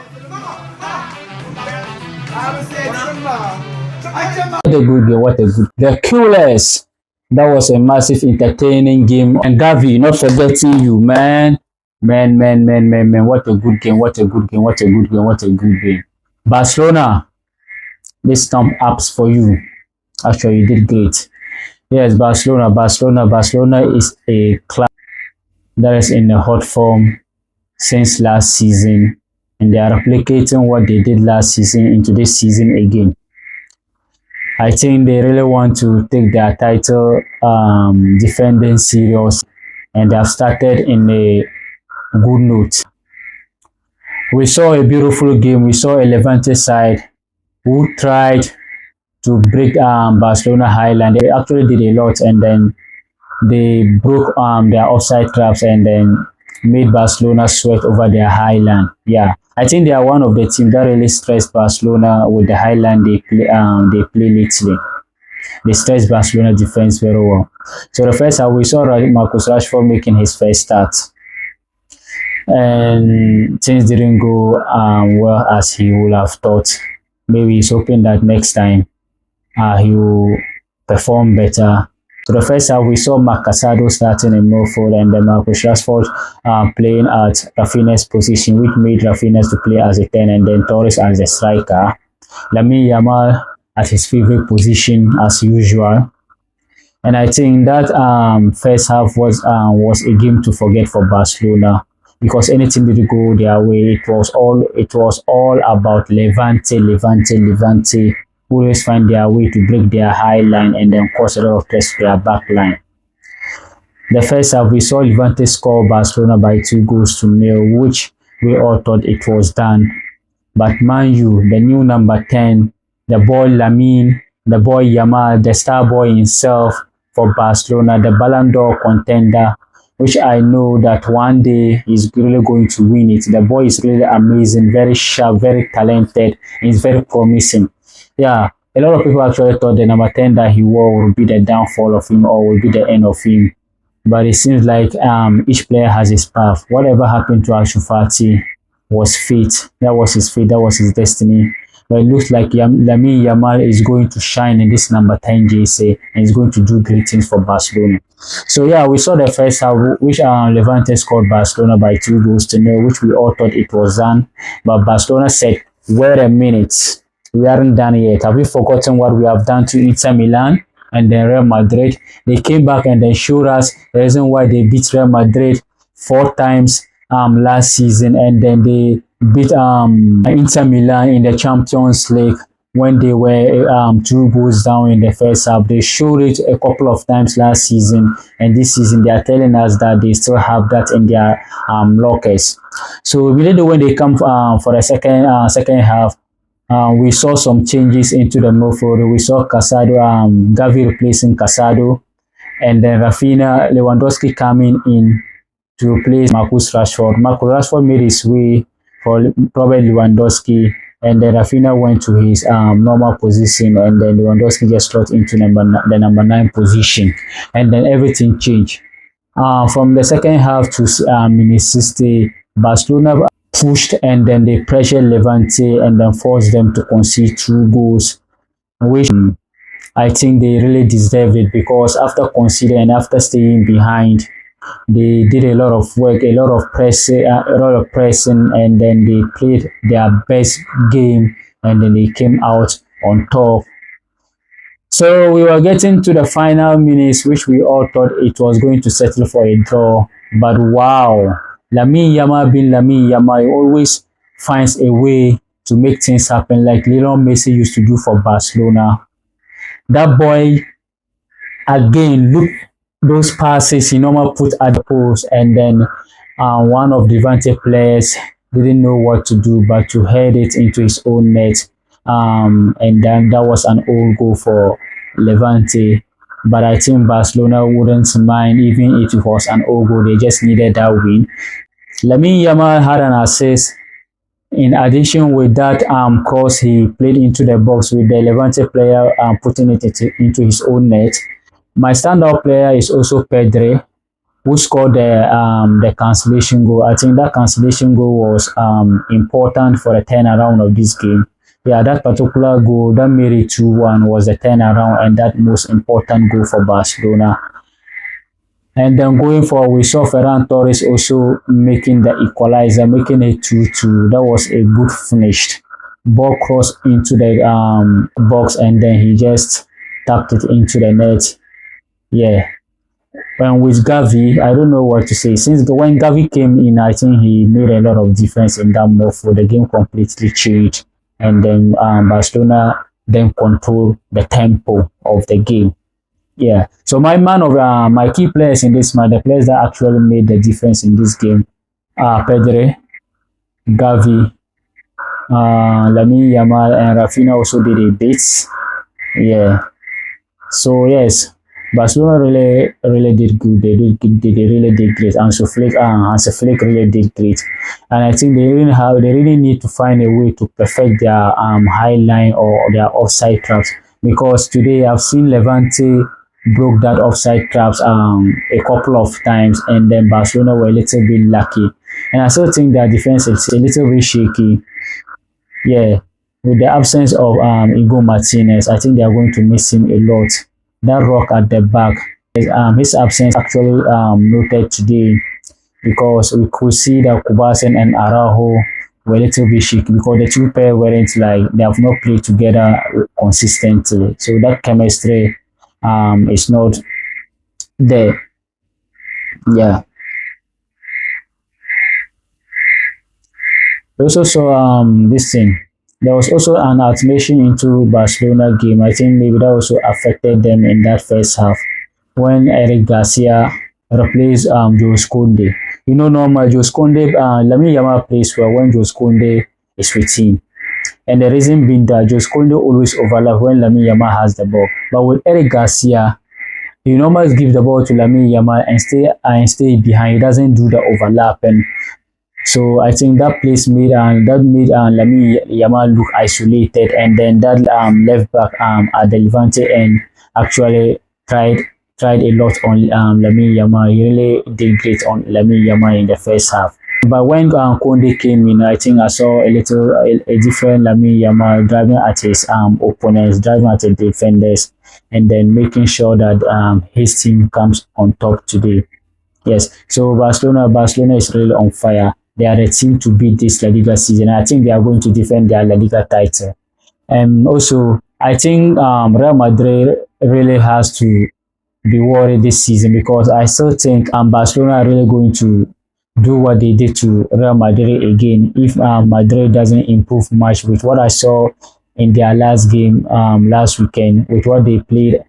What a good game, what a good. The Culers. That was a massive entertaining game. And Gavi, not forgetting you, man. Man. What a good game, what a good game, what a good game, what a good game. Barcelona, this thumb ups for you. Actually, you did great. Yes, Barcelona is a club that is in a hot form since last season, and they are replicating what they did last season into this season again. I think they really want to take their title defending serious, and they have started in a good note. We saw a beautiful game. We saw a Levante side who tried to break Barcelona highline. They actually did a lot, and then they broke their offside traps and then made Barcelona sweat over their highline. Yeah, I think they are one of the teams that really stressed Barcelona with the highline they play lately. They stressed Barcelona defense very well. So the first half we saw Marcus Rashford making his first start, and things didn't go well as he would have thought. Maybe he's hoping that next time he will perform better. So the first half we saw Marc Casado starting in midfield and then Marcus Rashford playing at Rafinha's position, which made Rafinha to play as a 10 and then Torres as a striker. Lamine Yamal at his favorite position as usual. And I think that first half was a game to forget for Barcelona, because anything did go their way, it was all about Levante. Always find their way to break their high line and then cause a lot of stress to their back line. The first half we saw Levante score Barcelona by 2-0, which we all thought it was done. But Man U, the new number 10, the boy Lamine, the boy Yamal, the star boy himself for Barcelona, the Ballon d'Or contender, which I know that one day he's really going to win it. The boy is really amazing, very sharp, very talented, and he's very promising. Yeah, a lot of people actually thought the number 10 that he wore would be the downfall of him or will be the end of him. But it seems like each player has his path. Whatever happened to Ansu Fati was fate. That was his fate, that was his destiny. But it looks like Lamine Yamal is going to shine in this number 10 JC and is going to do great things for Barcelona. So yeah, we saw the first half, which Levante scored Barcelona by 2-0, which we all thought it was done. But Barcelona said, wait a minute. We aren't done yet. Have we forgotten what we have done to Inter Milan and then Real Madrid? They came back and they showed us the reason why they beat Real Madrid 4 times last season, and then they beat Inter Milan in the Champions League when they were 2 goals down in the first half. They showed it a couple of times last season, and this season they are telling us that they still have that in their lockers. So immediately when they come for the second half, we saw some changes into the midfield. We saw Casado, Gavi replacing Casado, and then Rafinha, Lewandowski coming in to replace Marcus Rashford. Marcus Rashford made his way for Robert Lewandowski, and then Rafinha went to his normal position, and then Lewandowski just slot into the number 9 position, and then everything changed. From the second half to minute 60, Barcelona pushed and then they pressured Levante and then forced them to concede 2 goals, which I think they really deserved it, because after conceding and after staying behind, they did a lot of work, a lot of pressing, and then they played their best game and then they came out on top. So we were getting to the final minutes, which we all thought it was going to settle for a draw, but wow, Lamine Yamal always finds a way to make things happen, like Lionel Messi used to do for Barcelona. That boy, again, look, those passes he normally put at the post, and then one of the Levante players didn't know what to do but to head it into his own net, and then that was an own goal for Levante. But I think Barcelona wouldn't mind even if it was an own goal. They just needed that win. Lamine Yamal had an assist. In addition with that cross he played into the box with the Levante player putting it into his own net. My standout player is also Pedri, who scored the cancellation goal. I think that cancellation goal was important for the turnaround of this game. Yeah, that particular goal that made it 2-1 was the turnaround and that most important goal for Barcelona. And then going forward, we saw Ferran Torres also making the equalizer, making it 2-2. That was a good finish. Ball crossed into the box and then he just tapped it into the net. Yeah. And with Gavi, I don't know what to say. Since when Gavi came in, I think he made a lot of difference in that move. For the game completely changed. And then Barcelona then control the tempo of the game. Yeah. So my key players in this match, the players that actually made the difference in this game, Pedri, Gavi, Lamine Yamal, and Rafinha also did a bit. Yeah. So yes, Barcelona really did good. They really did great. And so Flick really did great. And I think they really need to find a way to perfect their high line or their offside traps, because today I've seen Levante broke that offside traps a couple of times, and then Barcelona were a little bit lucky. And I still think their defense is a little bit shaky. Yeah, with the absence of Igor Martinez, I think they are going to miss him a lot. That rock at the back, his absence actually noted today, because we could see that Kubasen and Araujo were a little bit shaky because the two pairs weren't like, they have not played together consistently. So that chemistry is not there. Yeah. We also saw this thing. There was also an automation into Barcelona game. I think maybe that also affected them in that first half when Eric Garcia replaced Jose Koundé. You know, normal Jose Koundé, Lamine Yamal plays well when Jose Koundé is with him. And the reason being that Jose Koundé always overlap when Lamine Yamal has the ball. But with Eric Garcia, he normally give the ball to Lamine Yamal and stay behind. He doesn't do the overlap, and so I think that place made Lamine Yamal look isolated, and then that left back at the Levante end actually tried a lot on Lamine Yamal. He really did great on Lamine Yamal in the first half. But when Koundé came in, I think I saw a different Lamine Yamal driving at his opponents, driving at the defenders, and then making sure that his team comes on top today. Yes, so Barcelona is really on fire. They are the team to beat this La Liga season. I think they are going to defend their La Liga title. And also, I think Real Madrid really has to be worried this season, because I still think Barcelona are really going to do what they did to Real Madrid again if Madrid doesn't improve much with what I saw in their last game last weekend, with what they played.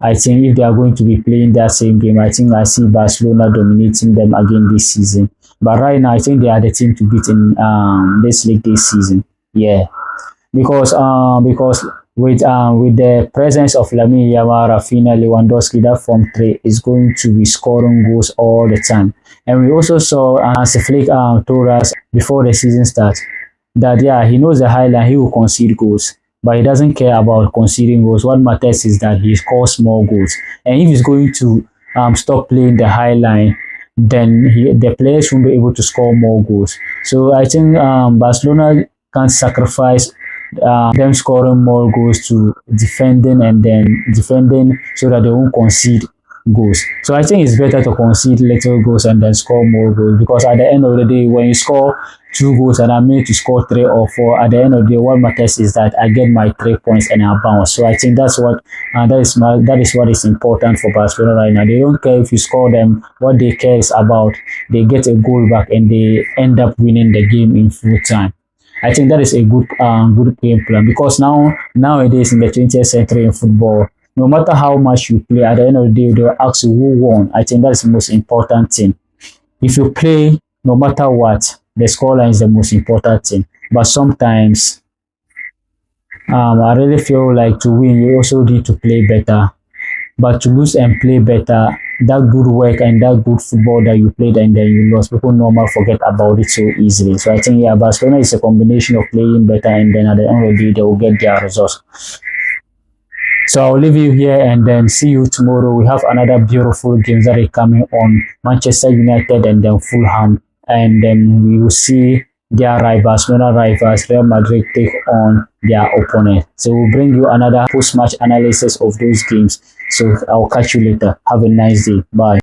I think if they are going to be playing that same game, I think I see Barcelona dominating them again this season. But right now, I think they are the team to beat in this league this season. Yeah, because with the presence of Lamine Yamal, Rafinha, Lewandowski, that front three is going to be scoring goals all the time. And we also saw Flick told us before the season starts that yeah, he knows the highline, he will concede goals, but he doesn't care about conceding goals. What matters is that he scores more goals. And if he's going to stop playing the high line, then the players won't be able to score more goals. So I think Barcelona can't sacrifice them scoring more goals to defending so that they won't concede goals. So I think it's better to concede little goals and then score more goals, because at the end of the day, when you score 2 goals and I'm made to score 3 or 4, at the end of the day, what matters is that I get my 3 points and I bounce. So I think that's what that is what is important for Barcelona right now. They don't care if you score them. What they care is about they get a goal back and they end up winning the game in full time. I think that is a good game plan, because nowadays in the 20th century in football, no matter how much you play, at the end of the day, they'll ask you who won. I think that's the most important thing. If you play, no matter what, the scoreline is the most important thing. But sometimes, I really feel like to win, you also need to play better. But to lose and play better, that good work and that good football that you played and then you lost, people normally forget about it so easily. So I think, yeah, Barcelona is a combination of playing better and then at the end of the day, they will get their results. So I'll leave you here and then see you tomorrow. We have another beautiful game that is coming on Manchester United and then Fulham. And then we will see their rivals, northern rivals, Real Madrid take on their opponent. So we'll bring you another post-match analysis of those games. So I'll catch you later. Have a nice day. Bye.